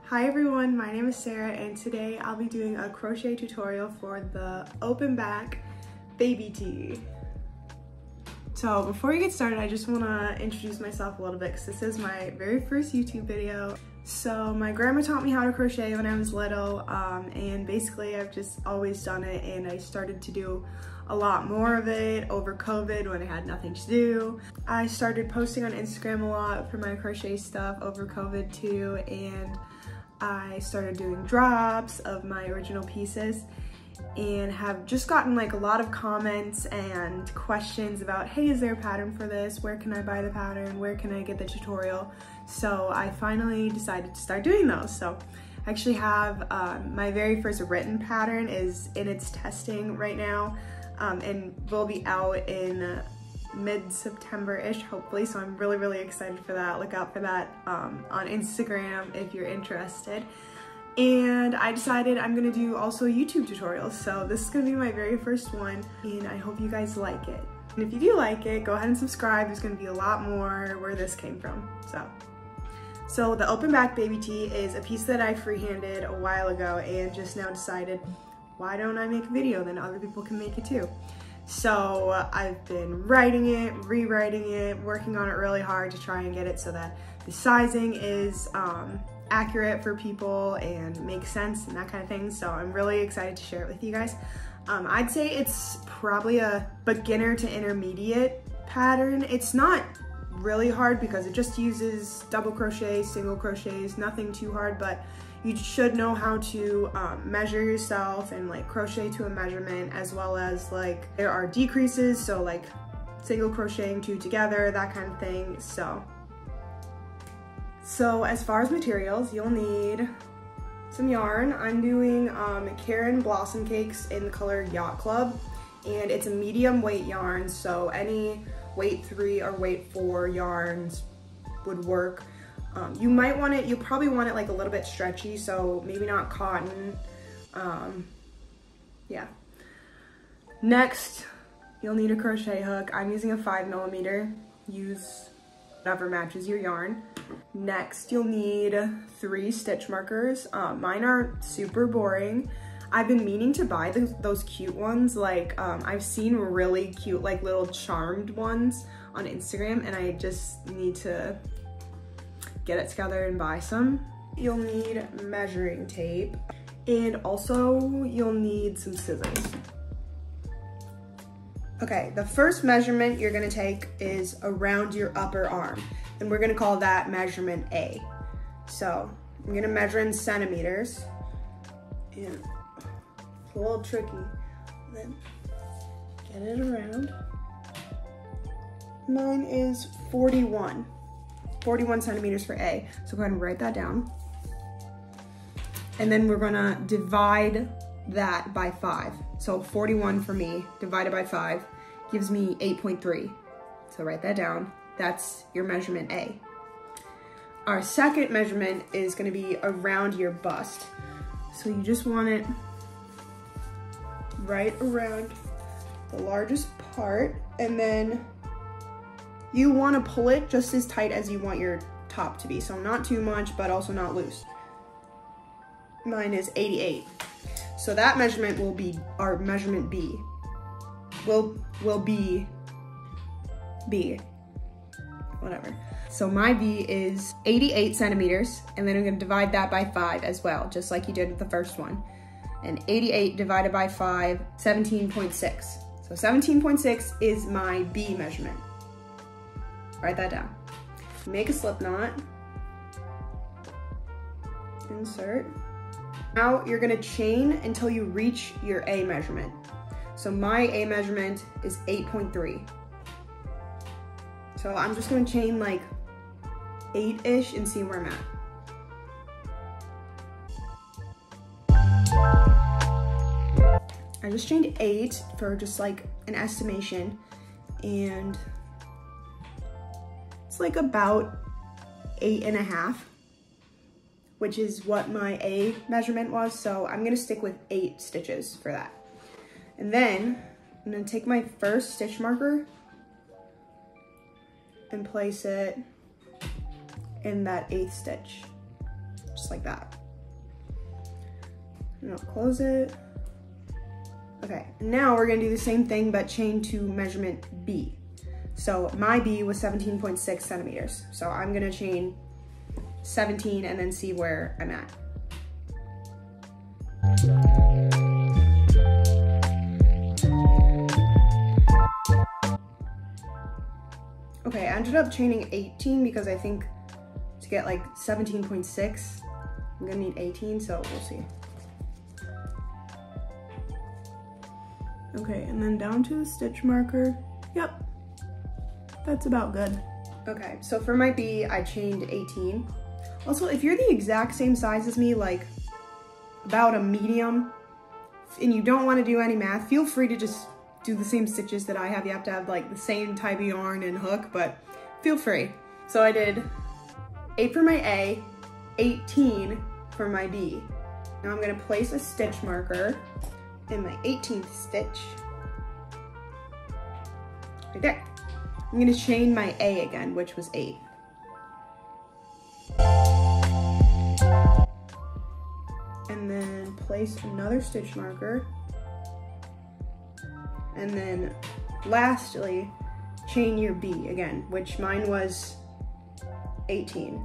Hi everyone, my name is Sarah and today I'll be doing a crochet tutorial for the open back baby tee. So before we get started, I just want to introduce myself a little bit because this is my very first YouTube video. So my grandma taught me how to crochet when I was little and basically I've just always done it, and I started to do a lot more of it over COVID when I had nothing to do. I started posting on Instagram a lot for my crochet stuff over COVID too, and I started doing drops of my original pieces and have just gotten like a lot of comments and questions about, hey, is there a pattern for this? Where can I buy the pattern? Where can I get the tutorial? So I finally decided to start doing those. So I actually have my very first written pattern is in its testing right now and will be out in mid-September-ish, hopefully, so I'm really excited for that. Look out for that on Instagram if you're interested. And I decided I'm gonna do also YouTube tutorials, so this is gonna be my very first one, and I hope you guys like it. And if you do like it, go ahead and subscribe. There's gonna be a lot more where this came from. So the open back baby tee is a piece that I freehanded a while ago and just now decided, why don't I make a video? Then other people can make it too. So I've been writing it, rewriting it, working on it really hard to try and get it so that the sizing is accurate for people and makes sense and that kind of thing. So I'm really excited to share it with you guys. I'd say it's probably a beginner to intermediate pattern. It's not really hard because it just uses double crochet, single crochets, nothing too hard, but you should know how to measure yourself and like crochet to a measurement, as well as like there are decreases, so like single crocheting two together, that kind of thing. So as far as materials, you'll need some yarn. I'm doing Karen Blossom Cakes in the color Yacht Club, and it's a medium weight yarn, so any weight 3 or weight 4 yarns would work. You'll probably want it like a little bit stretchy, so maybe not cotton. Yeah. Next, you'll need a crochet hook. I'm using a 5mm. Use whatever matches your yarn. Next, you'll need 3 stitch markers. Mine are super boring. I've been meaning to buy those cute ones. Like, I've seen really cute, like little charmed ones on Instagram, and I just need to get it together and buy some. You'll need measuring tape, and also you'll need some scissors. Okay, the first measurement you're gonna take is around your upper arm, and we're gonna call that measurement A. So I'm gonna measure in centimeters, and it's a little tricky. Then get it around. Mine is 41 centimeters for A. So go ahead and write that down. And then we're gonna divide that by 5. So 41 for me divided by 5 gives me 8.3. So write that down. That's your measurement A. Our second measurement is gonna be around your bust. So you just want it right around the largest part, and then you want to pull it just as tight as you want your top to be. So not too much, but also not loose. Mine is 88. So that measurement will be our measurement B. Will be B, whatever. So my B is 88 centimeters, and then I'm gonna divide that by 5 as well, just like you did with the first one. And 88 divided by 5, 17.6. So 17.6 is my B measurement. Write that down. Make a slip knot. Insert. Now you're gonna chain until you reach your A measurement. So my A measurement is 8.3. So I'm just gonna chain like 8-ish and see where I'm at. I just chained 8 for just like an estimation, and it's like about 8.5, which is what my A measurement was. So I'm gonna stick with 8 stitches for that. And then I'm gonna take my first stitch marker and place it in that 8th stitch, just like that. and I'll close it. Okay, now we're gonna do the same thing, but chain to measurement B. So my B was 17.6 centimeters. So I'm gonna chain 17 and then see where I'm at. Okay, I ended up chaining 18 because I think to get like 17.6, I'm gonna need 18, so we'll see. Okay, and then down to the stitch marker. Yep, that's about good. Okay, so for my B, I chained 18. Also, if you're the exact same size as me, like about a medium, and you don't want to do any math, feel free to just do the same stitches that I have. You have to have like the same type of yarn and hook, but feel free. So I did 8 for my A, 18 for my B. Now I'm gonna place a stitch marker in my 18th stitch, right there. I'm gonna chain my A again, which was 8. And then place another stitch marker. And then lastly, chain your B again, which mine was 18.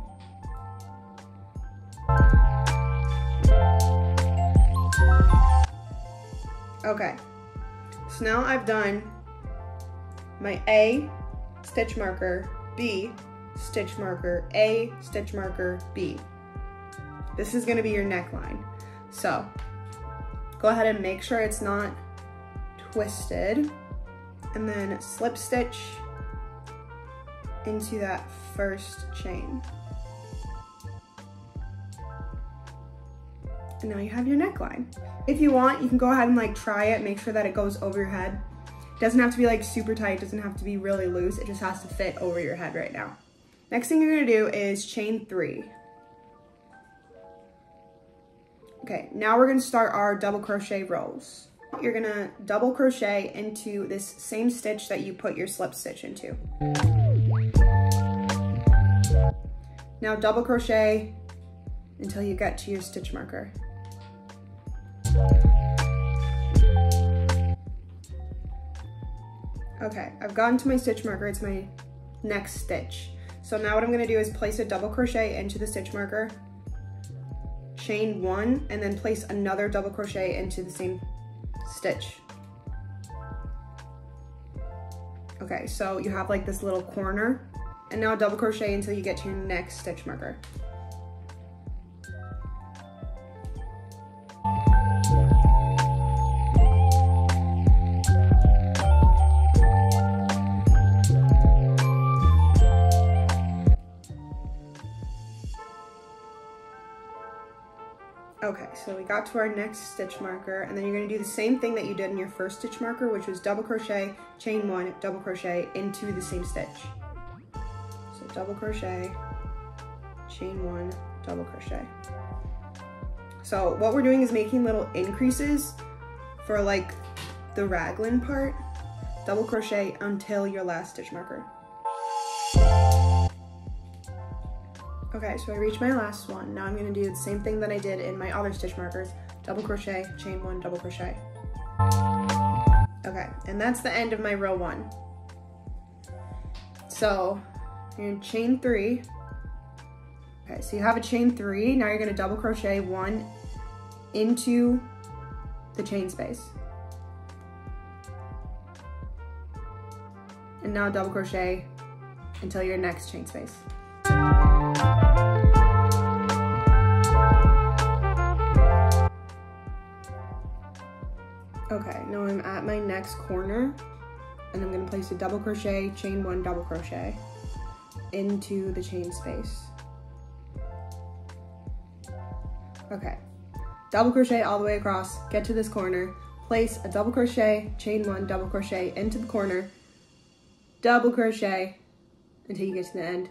Okay, so now I've done my A, stitch marker, B, stitch marker, A, stitch marker, B. This is gonna be your neckline. So go ahead and make sure it's not twisted, and then slip stitch into that first chain. And now you have your neckline. If you want, you can go ahead and like try it, make sure that it goes over your head. It doesn't have to be like super tight, doesn't have to be really loose, it just has to fit over your head right now. Next thing you're gonna do is chain 3. Okay, now we're gonna start our double crochet rows. You're gonna double crochet into this same stitch that you put your slip stitch into. Now double crochet until you get to your stitch marker. Okay, I've gotten to my stitch marker, it's my next stitch. So now what I'm gonna do is place a double crochet into the stitch marker, chain 1, and then place another double crochet into the same stitch. Okay, so you have like this little corner, and now double crochet until you get to your next stitch marker. Okay, so we got to our next stitch marker, and then you're gonna do the same thing that you did in your first stitch marker, which was double crochet, chain 1, double crochet into the same stitch. So double crochet, chain 1, double crochet. So what we're doing is making little increases for like the raglan part. Double crochet until your last stitch marker. Okay, so I reached my last one. Now I'm gonna do the same thing that I did in my other stitch markers. Double crochet, chain 1, double crochet. Okay, and that's the end of my row 1. So you're gonna chain 3. Okay, so you have a chain 3. Now you're gonna double crochet 1 into the chain space. And now double crochet until your next chain space. Okay, now I'm at my next corner, and I'm gonna place a double crochet, chain 1, double crochet into the chain space. Okay, double crochet all the way across, get to this corner, place a double crochet, chain 1, double crochet into the corner, double crochet until you get to the end,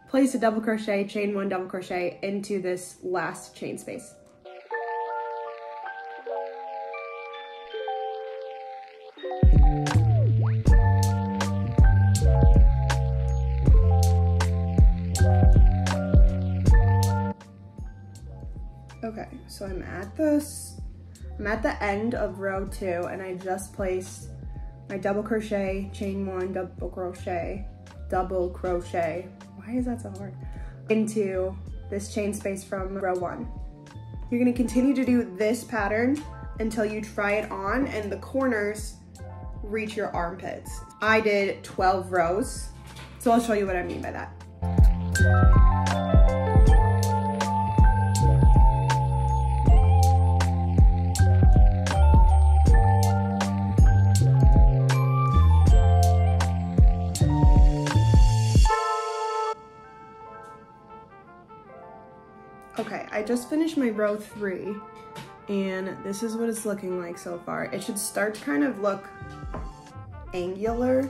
place a double crochet, chain 1, double crochet into this last chain space. Okay, So I'm at the end of row 2, and I just placed my double crochet, chain 1, double crochet, why is that so hard, into this chain space from row 1. You're gonna continue to do this pattern until you try it on and the corners reach your armpits. I did 12 rows, so I'll show you what I mean by that. Okay, I just finished my row 3, and this is what it's looking like so far. It should start to kind of look angular.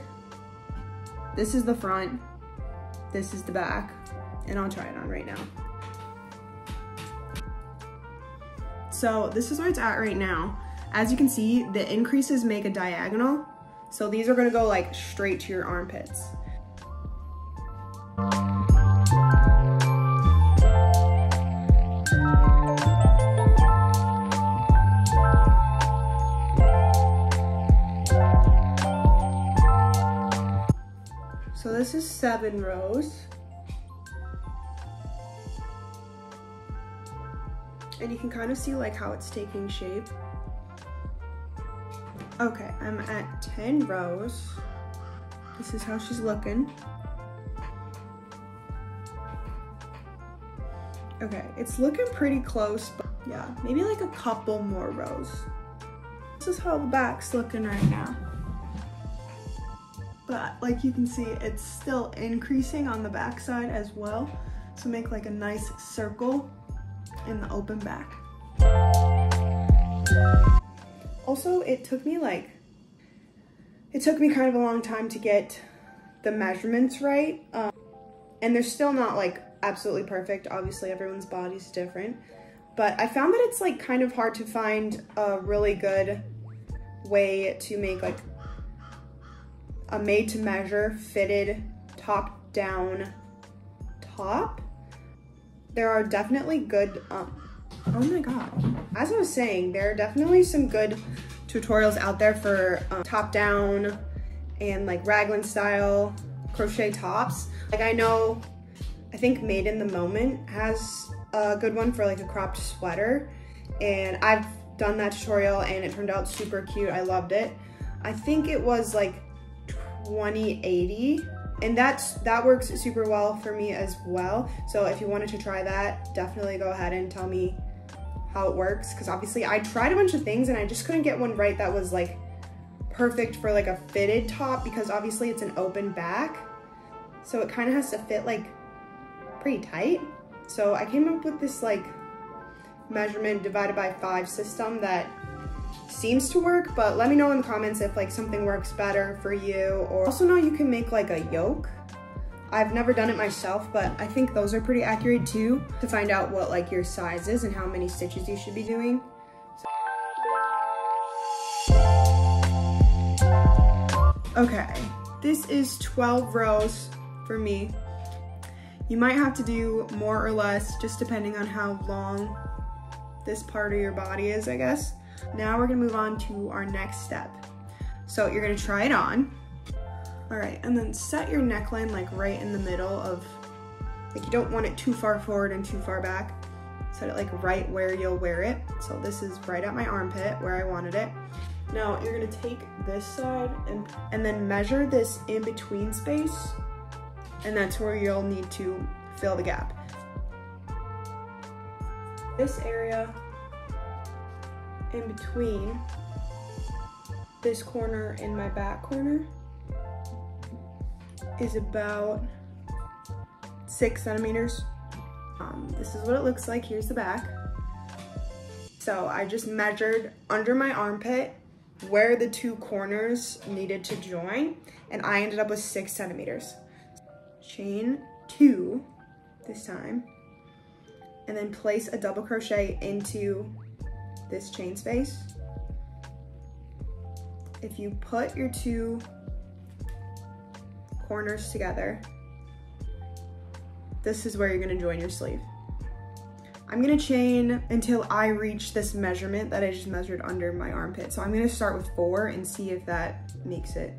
This is the front, this is the back, and I'll try it on right now. So this is where it's at right now. As you can see, the increases make a diagonal, so these are gonna go like straight to your armpits. So this is 7 rows. And you can kind of see like how it's taking shape. Okay, I'm at 10 rows. This is how she's looking. Okay, it's looking pretty close, but yeah, maybe like a couple more rows. This is how the back's looking right now. But like you can see, it's still increasing on the back side as well. So make like a nice circle in the open back. Also, it took me kind of a long time to get the measurements right. And they're still not like absolutely perfect. Obviously everyone's body's different, but I found that it's like kind of hard to find a really good way to make like a made to measure fitted top down top. There are definitely good, oh my God. As I was saying, there are definitely some good tutorials out there for top down and like raglan style crochet tops. Like I think Made in the Moment has a good one for like a cropped sweater, and I've done that tutorial and it turned out super cute. I loved it. I think it was like 2080, and that works super well for me as well. So if you wanted to try that, definitely go ahead and tell me how it works, because obviously I tried a bunch of things and I just couldn't get one right that was like perfect for like a fitted top, because obviously it's an open back, so it kind of has to fit like pretty tight. So I came up with this like measurement divided by 5 system that seems to work, but let me know in the comments if like something works better for you. Or also know you can make like a yoke. I've never done it myself, but I think those are pretty accurate too, to find out what like your size is and how many stitches you should be doing. Okay, this is 12 rows for me. You might have to do more or less, just depending on how long this part of your body is, I guess. Now we're gonna move on to our next step. So you're gonna try it on. All right, and then set your neckline like right in the middle of, like you don't want it too far forward and too far back. Set it like right where you'll wear it. So this is right at my armpit where I wanted it. Now you're gonna take this side and then measure this in between space, and that's where you'll need to fill the gap. This area in between this corner and my back corner is about 6 centimeters. This is what it looks like. Here's the back. So I just measured under my armpit where the 2 corners needed to join, and I ended up with 6 centimeters. Chain 2 this time, and then place a double crochet into this chain space. If you put your 2 corners together, this is where you're gonna join your sleeve. I'm gonna chain until I reach this measurement that I just measured under my armpit. So I'm gonna start with 4 and see if that makes it.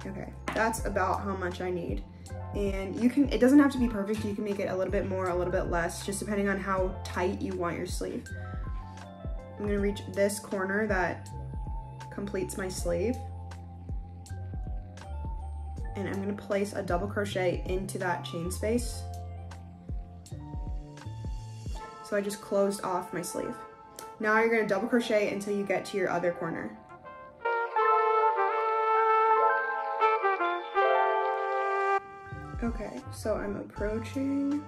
Okay, that's about how much I need. And you can, it doesn't have to be perfect. You can make it a little bit more, a little bit less, just depending on how tight you want your sleeve. I'm gonna reach this corner that completes my sleeve. And I'm gonna place a double crochet into that chain space. So I just closed off my sleeve. Now you're gonna double crochet until you get to your other corner. Okay, so I'm approaching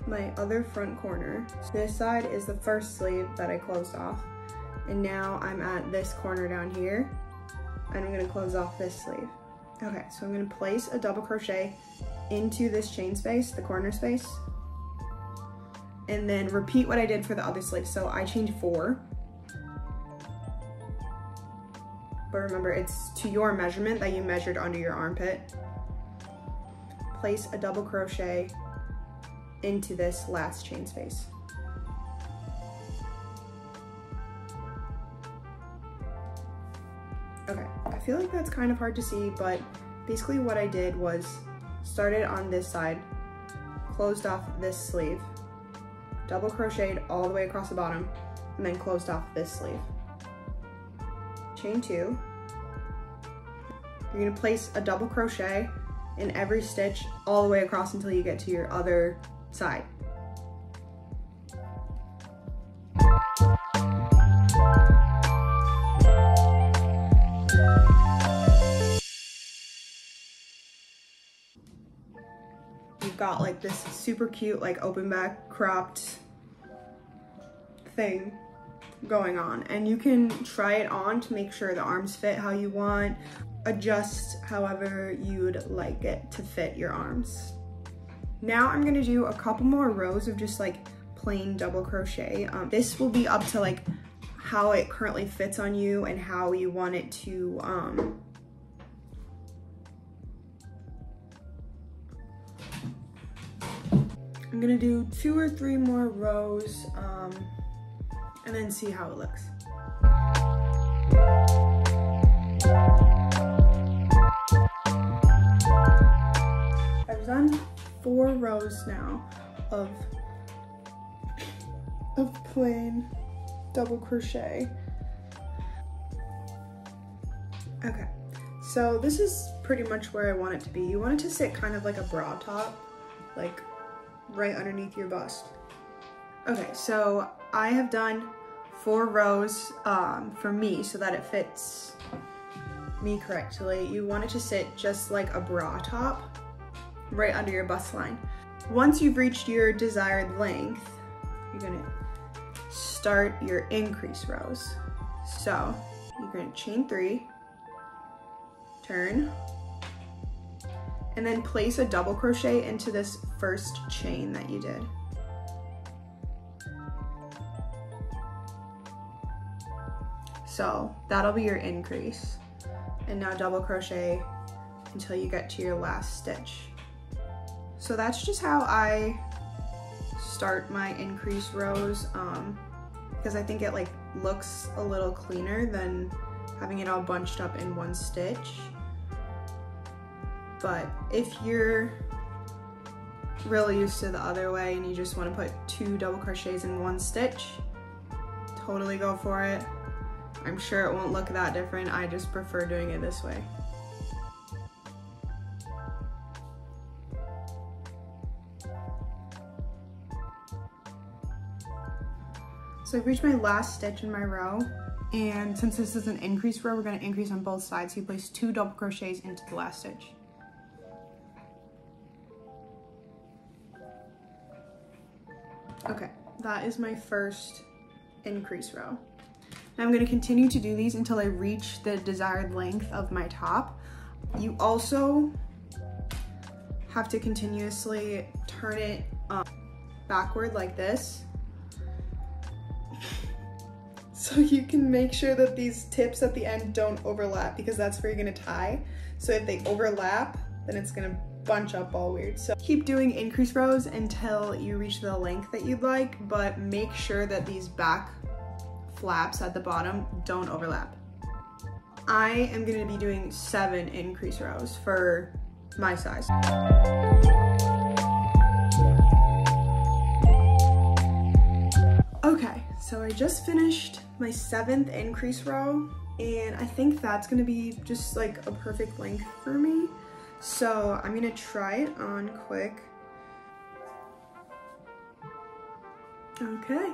my other front corner. This side is the first sleeve that I closed off. And now I'm at this corner down here, and I'm gonna close off this sleeve. Okay, so I'm gonna place a double crochet into this chain space, the corner space, and then repeat what I did for the other sleeve. So I chained 4. But remember, it's to your measurement that you measured under your armpit. Place a double crochet into this last chain space. Okay, I feel like that's kind of hard to see, but basically what I did was started on this side, closed off this sleeve, double crocheted all the way across the bottom, and then closed off this sleeve. Chain 2. You're gonna place a double crochet in every stitch all the way across until you get to your other side. You've got like this super cute, like open back cropped thing going on, and you can try it on to make sure the arms fit how you want. Adjust however you'd like it to fit your arms. Now I'm gonna do a couple more rows of just like plain double crochet. This will be up to like how it currently fits on you and how you want it to I'm gonna do 2 or 3 more rows and then see how it looks. I've done 4 rows now of plain double crochet. Okay, so this is pretty much where I want it to be. You want it to sit kind of like a bra top, like right underneath your bust. Okay, so I have done 4 rows for me so that it fits me correctly. You want it to sit just like a bra top right under your bust line. Once you've reached your desired length, you're gonna start your increase rows. So you're gonna chain 3, turn, and then place a double crochet into this first chain that you did. So that'll be your increase. And now double crochet until you get to your last stitch. So that's just how I start my increase rows, because I think it like looks a little cleaner than having it all bunched up in one stitch. But if you're really used to the other way and you just want to put 2 double crochets in one stitch, totally go for it. I'm sure it won't look that different. I just prefer doing it this way. So I've reached my last stitch in my row, and since this is an increase row, we're going to increase on both sides. So you place 2 double crochets into the last stitch. Okay, that is my first increase row. Now I'm going to continue to do these until I reach the desired length of my top. You also have to continuously turn it backward like this. So you can make sure that these tips at the end don't overlap, because that's where you're gonna tie. So if they overlap, then it's gonna bunch up all weird. So keep doing increase rows until you reach the length that you'd like, but make sure that these back flaps at the bottom don't overlap. I am gonna be doing 7 increase rows for my size. Okay, so I just finished my 7th increase row, and I think that's gonna be just like a perfect length for me. So I'm gonna try it on quick. Okay,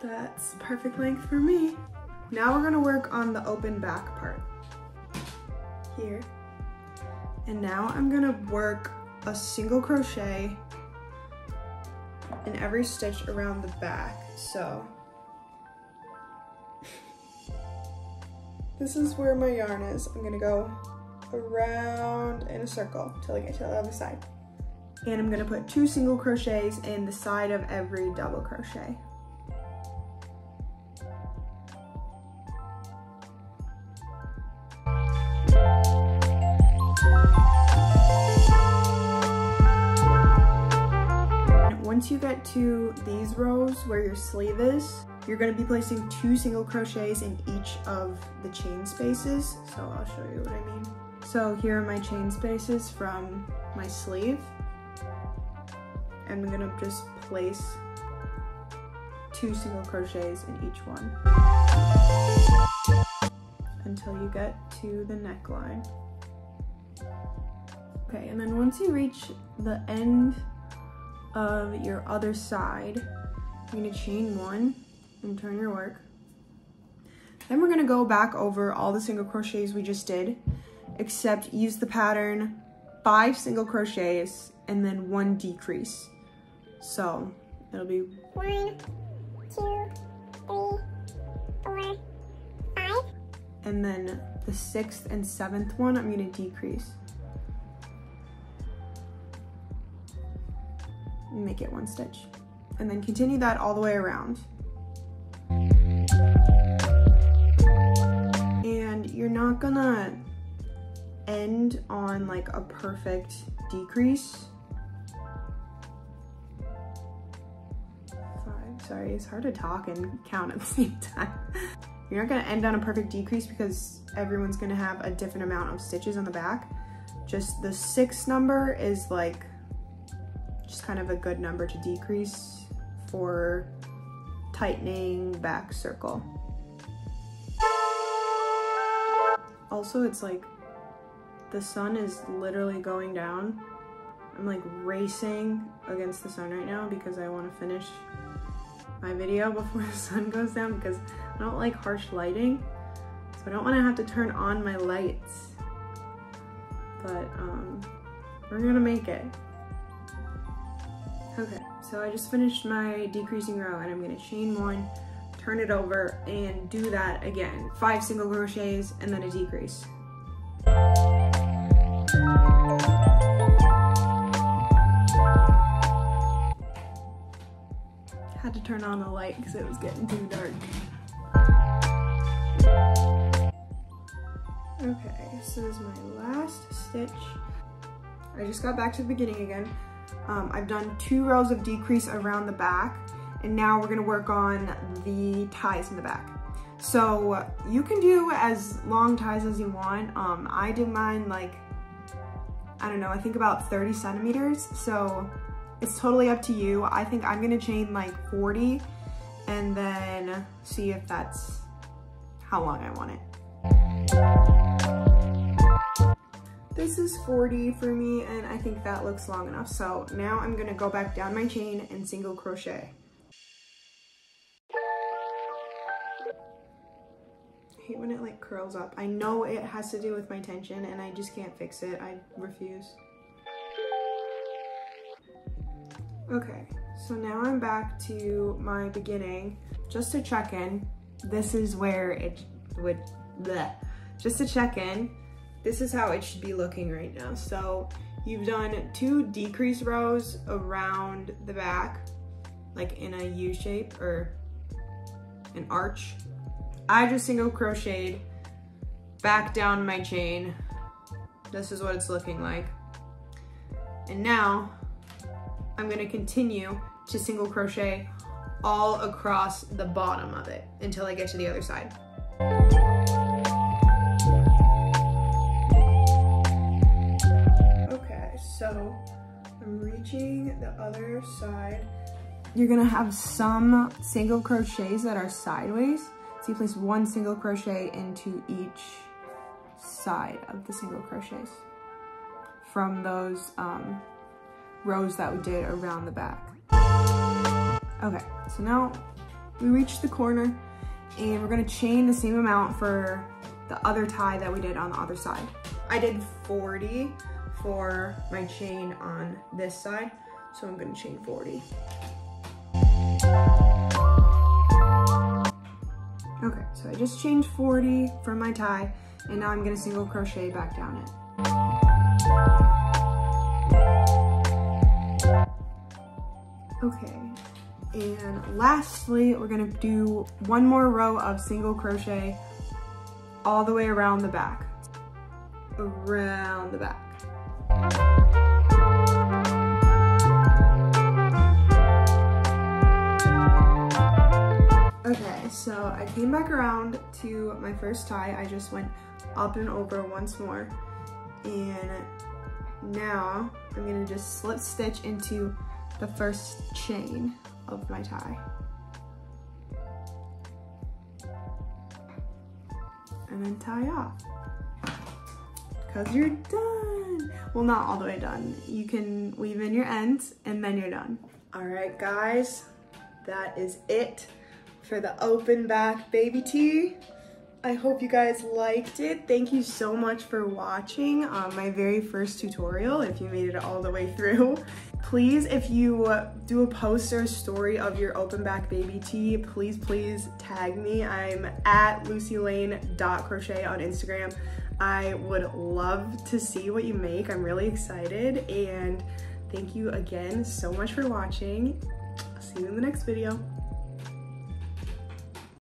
that's perfect length for me. Now we're gonna work on the open back part here. And now I'm gonna work a single crochet in every stitch around the back. So this is where my yarn is. I'm gonna go around in a circle till I get to the other side. And I'm gonna put 2 single crochets in the side of every double crochet. Once you get to these rows where your sleeve is, you're going to be placing 2 single crochets in each of the chain spaces. So I'll show you what I mean. So here are my chain spaces from my sleeve. And I'm going to just place 2 single crochets in each one until you get to the neckline. Okay, and then once you reach the end of your other side, you're gonna chain 1 and turn your work. Then we're gonna go back over all the single crochets we just did, except use the pattern 5 single crochets and then 1 decrease. So it'll be 1, 2, 3, 4, 5. And then the 6th and 7th one, I'm gonna decrease. Make it 1 stitch, and then continue that all the way around. And you're not gonna end on like a perfect decrease. 5, sorry, it's hard to talk and count at the same time. You're not gonna end on a perfect decrease because everyone's gonna have a different amount of stitches on the back. Just the 6 number is like just kind of a good number to decrease for tightening back circle. Also, it's like the sun is literally going down. I'm like racing against the sun right now because I want to finish my video before the sun goes down, because I don't like harsh lighting, so I don't want to have to turn on my lights. But we're gonna make it. Okay, so I just finished my decreasing row, and I'm gonna chain 1, turn it over, and do that again. 5 single crochets and then a decrease. Had to turn on the light because it was getting too dark. Okay, so this is my last stitch. I just got back to the beginning again. I've done 2 rows of decrease around the back, and now we're gonna work on the ties in the back. So you can do as long ties as you want. I did mine like, I don't know, I think about 30 centimeters. So it's totally up to you. I think I'm gonna chain like 40 and then see if that's how long I want it. This is 40 for me, and I think that looks long enough. So now I'm gonna go back down my chain and single crochet. I hate when it like curls up. I know it has to do with my tension and I just can't fix it. I refuse. Okay, so now I'm back to my beginning. Just to check in, this is where it would, bleh. Just to check in, this is how it should be looking right now. So you've done 2 decrease rows around the back, like in a U shape, or an arch. I just single crocheted back down my chain. This is what it's looking like. And now I'm gonna continue to single crochet all across the bottom of it until I get to the other side. Okay, so I'm reaching the other side. You're gonna have some single crochets that are sideways. So you place one single crochet into each side of the single crochets from those rows that we did around the back. Okay, so now we reached the corner and we're gonna chain the same amount for the other tie that we did on the other side. I did 40 for my chain on this side, so I'm gonna chain 40. Okay, so I just chained 40 for my tie, and now I'm gonna single crochet back down it. Okay, and lastly, we're gonna do one more row of single crochet all the way around the back. Around the back. Okay, so I came back around to my first tie. I just went up and over once more. And now I'm gonna just slip stitch into the first chain of my tie. And then tie off. Because you're done. Well, not all the way done. You can weave in your ends and then you're done. All right, guys, that is it for the open back baby tee. I hope you guys liked it. Thank you so much for watching my very first tutorial, if you made it all the way through. Please, if you do a post or a story of your open back baby tee, please tag me. I'm at lucylane.crochet on Instagram. I would love to see what you make. I'm really excited, and thank you again so much for watching. I'll see you in the next video.